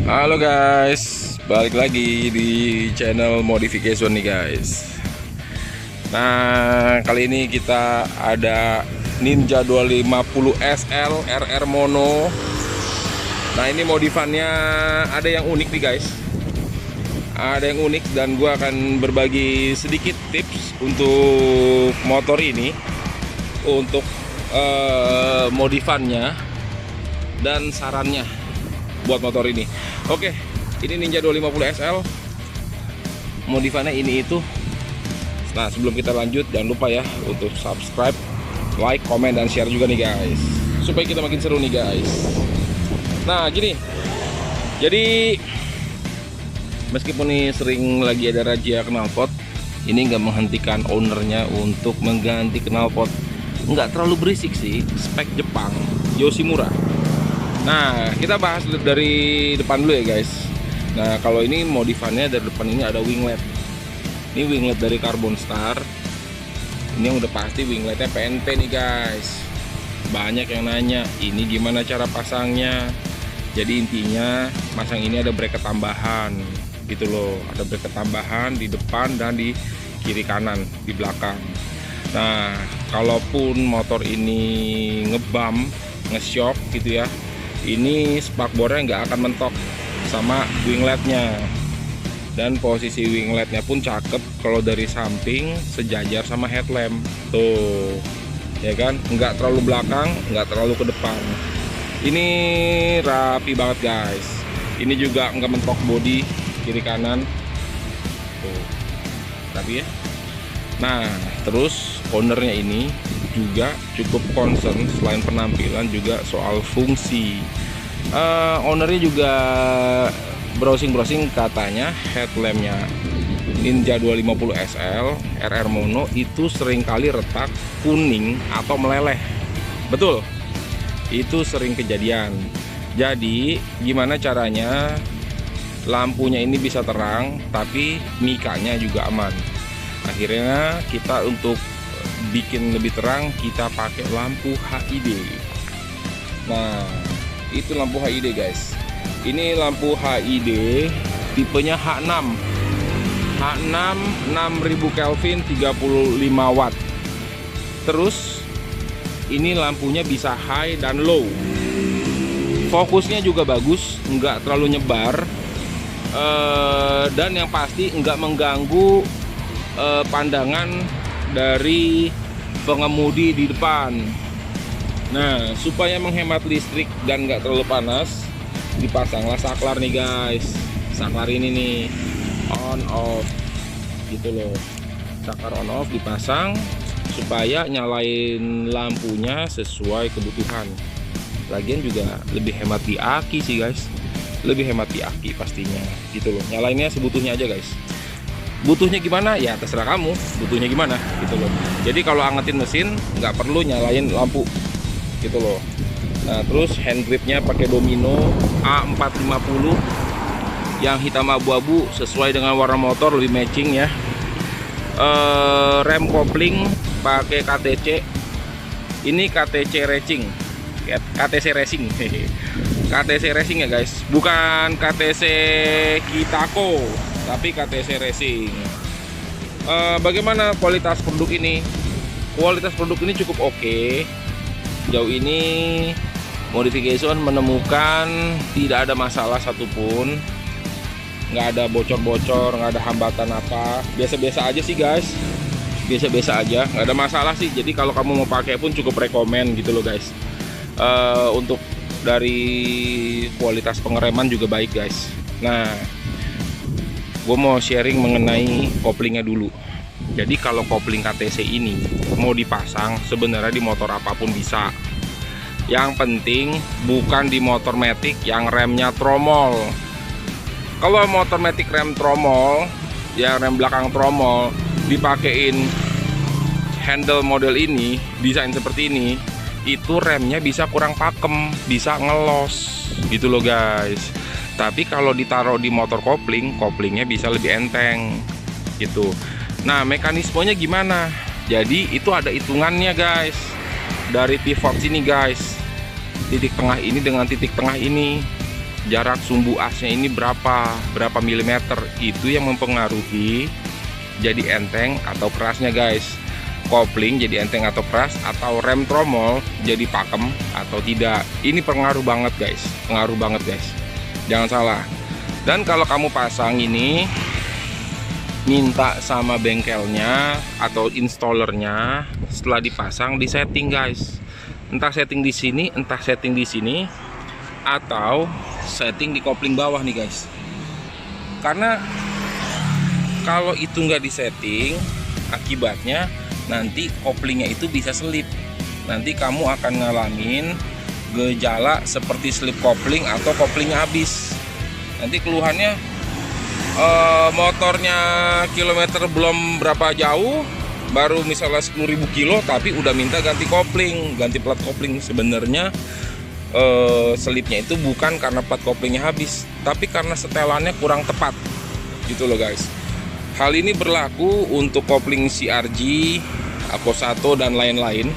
Halo guys, balik lagi di channel Modification nih guys. Nah, kali ini kita ada Ninja 250 SL RR Mono. Nah, ini modifannya ada yang unik nih guys. Ada yang unik dan gua akan berbagi sedikit tips untuk motor ini, untuk modifannya dan sarannya buat motor ini. Oke, ini Ninja 250 SL. Modifannya ini itu. Nah, sebelum kita lanjut, jangan lupa ya untuk subscribe, like, komen, dan share juga nih guys, supaya kita makin seru nih guys. Nah, gini. Jadi meskipun nih sering lagi ada razia knalpot, ini nggak menghentikan ownernya untuk mengganti knalpot. Nggak terlalu berisik sih, spek Jepang, Yoshimura. Nah, kita bahas dari depan dulu ya guys. Nah, kalau ini modifannya dari depan ini ada winglet. Ini winglet dari Carbon Star. Ini yang udah pasti wingletnya PNP nih guys. Banyak yang nanya, ini gimana cara pasangnya? Jadi intinya, masang ini ada bracket tambahan gitu loh. Ada bracket tambahan di depan dan di kiri kanan, di belakang. Nah, kalaupun motor ini ngebam, nge-shock gitu ya, ini spakbornya nggak akan mentok sama wingletnya. Dan posisi wingletnya pun cakep, kalau dari samping sejajar sama headlamp tuh ya kan, nggak terlalu belakang, nggak terlalu ke depan. Ini rapi banget guys. Ini juga nggak mentok body kiri kanan tuh, rapi ya. Nah, terus ownernya ini juga cukup concern selain penampilan juga soal fungsi. Ownernya juga browsing katanya headlampnya Ninja 250 SL RR Mono itu seringkali retak, kuning, atau meleleh. Betul, itu sering kejadian. Jadi gimana caranya lampunya ini bisa terang tapi mikanya juga aman? Akhirnya kita untuk bikin lebih terang, kita pakai lampu HID. Nah, itu lampu HID guys. Ini lampu HID tipenya H6 6000 Kelvin 35 watt. Terus ini lampunya bisa high dan low. Fokusnya juga bagus, nggak terlalu nyebar, dan yang pasti nggak mengganggu pandangan dari pengemudi di depan. Nah, supaya menghemat listrik dan nggak terlalu panas, dipasanglah saklar nih guys. Saklar ini nih on off gitu loh. Saklar on off dipasang supaya nyalain lampunya sesuai kebutuhan. Lagian juga lebih hemat di aki sih guys, lebih hemat di aki pastinya gitu loh. Nyalainnya sebutuhnya aja guys. Butuhnya gimana ya terserah kamu, butuhnya gimana gitu loh. Jadi kalau angetin mesin nggak perlu nyalain lampu gitu loh. Nah, terus hand gripnya pakai Domino A450 yang hitam abu-abu sesuai dengan warna motor, lebih matching ya. Rem kopling pakai KTC. Ini KTC Racing, KTC Racing. KTC Racing ya guys, bukan KTC Kitako, tapi KTC Racing. Bagaimana kualitas produk ini? Kualitas produk ini cukup oke. Jauh ini Modification menemukan tidak ada masalah satupun, nggak ada bocor-bocor, nggak ada hambatan apa. Biasa-biasa aja sih guys, biasa-biasa aja, nggak ada masalah sih. Jadi kalau kamu mau pakai pun cukup rekomen gitu loh guys. Untuk dari kualitas pengereman juga baik guys. Nah, gue mau sharing mengenai koplingnya dulu. Jadi kalau kopling KTC ini mau dipasang sebenarnya di motor apapun bisa. Yang penting bukan di motor matic yang remnya tromol. Kalau motor matic rem tromol, ya rem belakang tromol, dipakein handle model ini, desain seperti ini, itu remnya bisa kurang pakem, bisa ngelos gitu loh guys. Tapi kalau ditaruh di motor kopling, koplingnya bisa lebih enteng gitu. Nah, mekanismenya gimana? Jadi itu ada hitungannya guys. Dari pivot sini guys, titik tengah ini dengan titik tengah ini, jarak sumbu asnya ini berapa milimeter, itu yang mempengaruhi jadi enteng atau kerasnya guys. Kopling jadi enteng atau keras, atau rem tromol jadi pakem atau tidak, ini pengaruh banget guys, jangan salah. Dan kalau kamu pasang ini, minta sama bengkelnya atau installernya setelah dipasang di setting guys, entah setting di sini, atau setting di kopling bawah nih guys. Karena kalau itu nggak disetting, akibatnya nanti koplingnya itu bisa selip. Nanti kamu akan ngalamin gejala seperti slip kopling atau koplingnya habis. Nanti keluhannya motornya kilometer belum berapa jauh, baru misalnya 10.000 kilo, tapi udah minta ganti kopling, ganti plat kopling. Sebenarnya selipnya itu bukan karena plat koplingnya habis, tapi karena setelannya kurang tepat gitu loh guys. Hal ini berlaku untuk kopling CRG, Akosato dan lain-lain.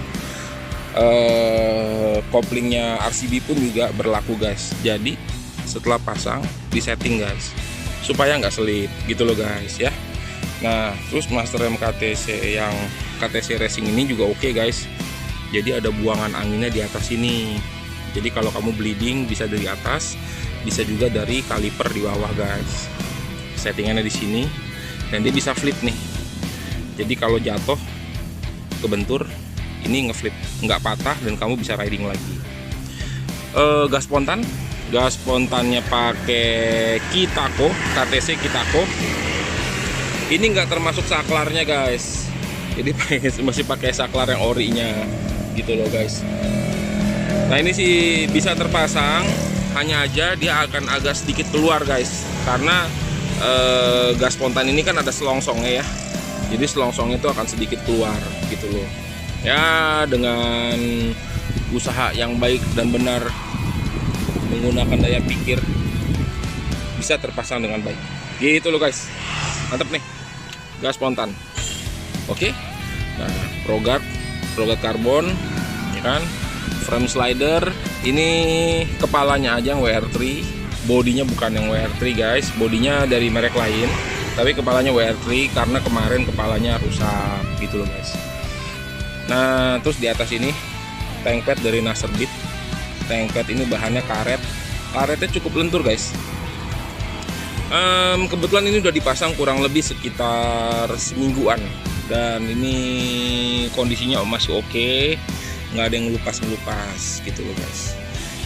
Koplingnya RCB pun juga berlaku guys. Jadi setelah pasang di setting guys, supaya nggak selip gitu loh guys ya. Nah terus master rem KTC yang KTC Racing ini juga oke guys. Jadi ada buangan anginnya di atas ini. Jadi kalau kamu bleeding bisa dari atas, bisa juga dari kaliper di bawah guys. Settingannya di sini, dan dia bisa flip nih. Jadi kalau jatuh kebentur, ini ngeflip, nggak patah, dan kamu bisa riding lagi. Gas spontannya pakai Kitako, KTC Kitako. Ini nggak termasuk saklarnya guys. Jadi masih pakai saklar yang orinya gitu loh guys. Nah ini sih bisa terpasang, hanya aja dia akan agak sedikit keluar guys, karena gas spontan ini kan ada selongsongnya ya. Jadi selongsongnya itu akan sedikit keluar gitu loh. Ya dengan usaha yang baik dan benar, menggunakan daya pikir, bisa terpasang dengan baik gitu loh guys. Mantap nih gas spontan. Oke. Nah Pro-Guard karbon ya kan. Frame slider ini kepalanya aja yang WR3, bodinya bukan yang WR3 guys, bodinya dari merek lain, tapi kepalanya WR3 karena kemarin kepalanya rusak gitu loh guys. Nah terus di atas ini tank pad dari Nasrbit. Tank pad ini bahannya karetnya cukup lentur guys. Kebetulan ini udah dipasang kurang lebih sekitar semingguan, dan ini kondisinya masih oke, nggak ada yang ngelupas gitu loh guys.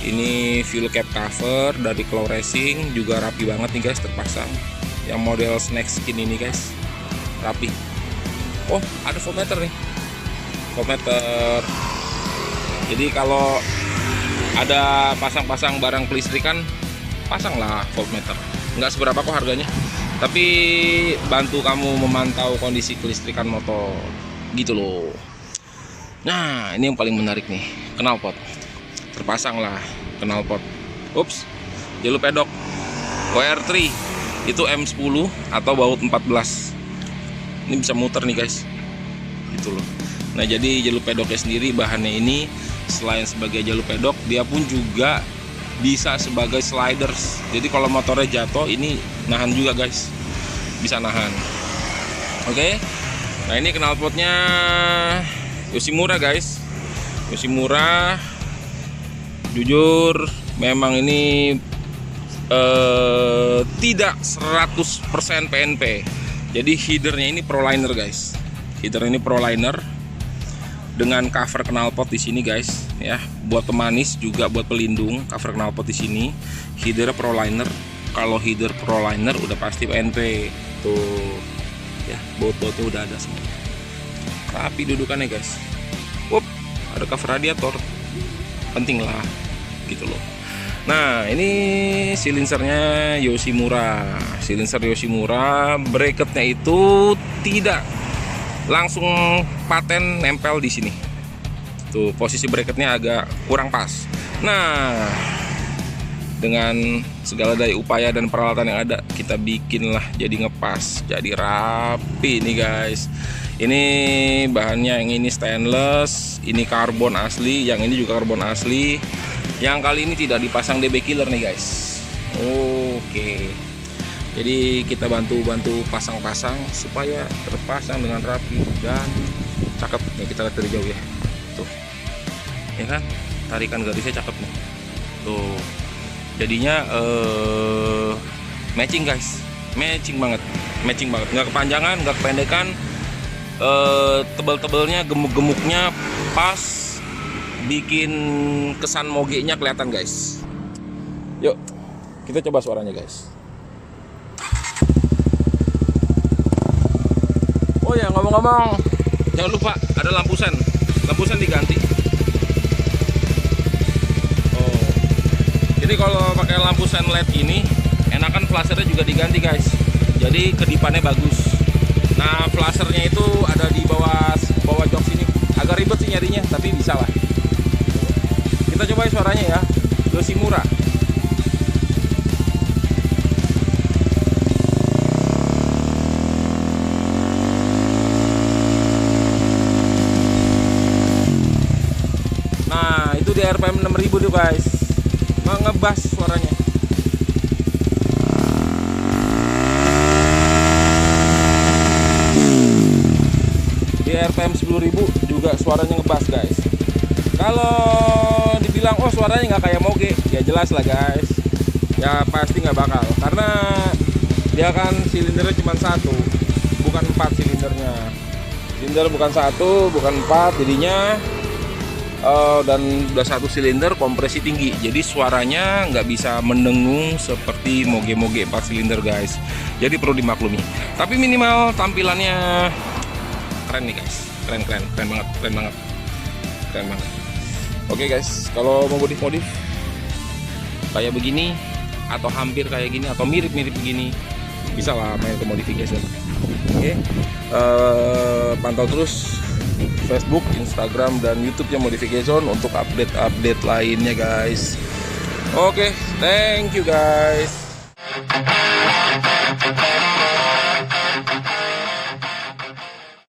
Ini fuel cap cover dari Claw Racing juga rapi banget nih guys, terpasang yang model snake skin ini guys, rapi. Oh ada voltmeter nih, voltmeter. Jadi kalau ada pasang-pasang barang kelistrikan, pasanglah voltmeter. Nggak seberapa kok harganya, tapi bantu kamu memantau kondisi kelistrikan motor gitu loh. Nah ini yang paling menarik nih, knalpot. Terpasang lah knalpot. Ups, jalur pedok WR3 itu M10 atau baut 14. Ini bisa muter nih guys gitu loh. Nah jadi jalur pedoknya sendiri, bahannya ini selain sebagai jalur pedok, dia pun juga bisa sebagai sliders. Jadi kalau motornya jatuh, ini nahan juga guys, bisa nahan. Oke. Nah ini knalpotnya Yoshimura guys, Yoshimura. Jujur memang ini tidak 100% PNP. Jadi headernya ini Proliner guys. Header ini Proliner dengan cover knalpot di sini guys ya, buat pemanis juga buat pelindung. Cover knalpot di sini, header Proliner. Kalau header Proliner udah pasti PNP tuh ya, baut-bautnya udah ada semua, rapi dudukannya guys. Wup, ada cover radiator, penting lah gitu loh. Nah ini silinsernya Yoshimura, silinser Yoshimura. Bracketnya itu tidak langsung paten nempel di sini. Tuh posisi bracketnya agak kurang pas. Nah dengan segala daya upaya dan peralatan yang ada, kita bikinlah jadi ngepas, jadi rapi nih guys. Ini bahannya yang ini stainless, ini karbon asli, yang ini juga karbon asli. Yang kali ini tidak dipasang DB killer nih guys. Oke. Jadi kita bantu pasang-pasang supaya terpasang dengan rapi dan cakep. Nih kita lihat dari jauh ya. Tuh. Ya kan? Tarikan garisnya cakep nih. Tuh. Jadinya matching guys. Matching banget. Nggak kepanjangan, nggak kependekan. Tebel-tebelnya, gemuk-gemuknya pas, bikin kesan mogenya kelihatan guys. Yuk, kita coba suaranya guys. Oh ya, ngomong-ngomong, jangan lupa ada lampu sen diganti. Oh, jadi kalau pakai lampu sen LED ini, enakan flashernya juga diganti guys. Jadi kedipannya bagus. Nah, flashernya itu ada di bawah jok sini. Agak ribet sih nyarinya, tapi bisa lah. Kita coba suaranya ya, Yoshimura. Nah, itu di RPM 6000 tuh guys. Ngebas suaranya. Di RPM 10.000 juga suaranya ngebas guys. Kalau dibilang oh suaranya nggak kayak moge, ya jelas lah guys. Ya pasti nggak bakal, karena dia kan silindernya cuma satu, bukan 4 silindernya. Silinder bukan 1, bukan 4, jadinya dan udah 1 silinder kompresi tinggi, jadi suaranya nggak bisa mendengung seperti moge-moge 4 silinder guys. Jadi perlu dimaklumi. Tapi minimal tampilannya keren nih guys, keren banget. Oke guys, kalau mau modif kayak begini atau hampir kayak gini atau mirip-mirip begini, bisa lah main ke modification. Oke, pantau terus Facebook, Instagram, dan YouTube-nya Modification untuk update lainnya guys. Oke, thank you guys.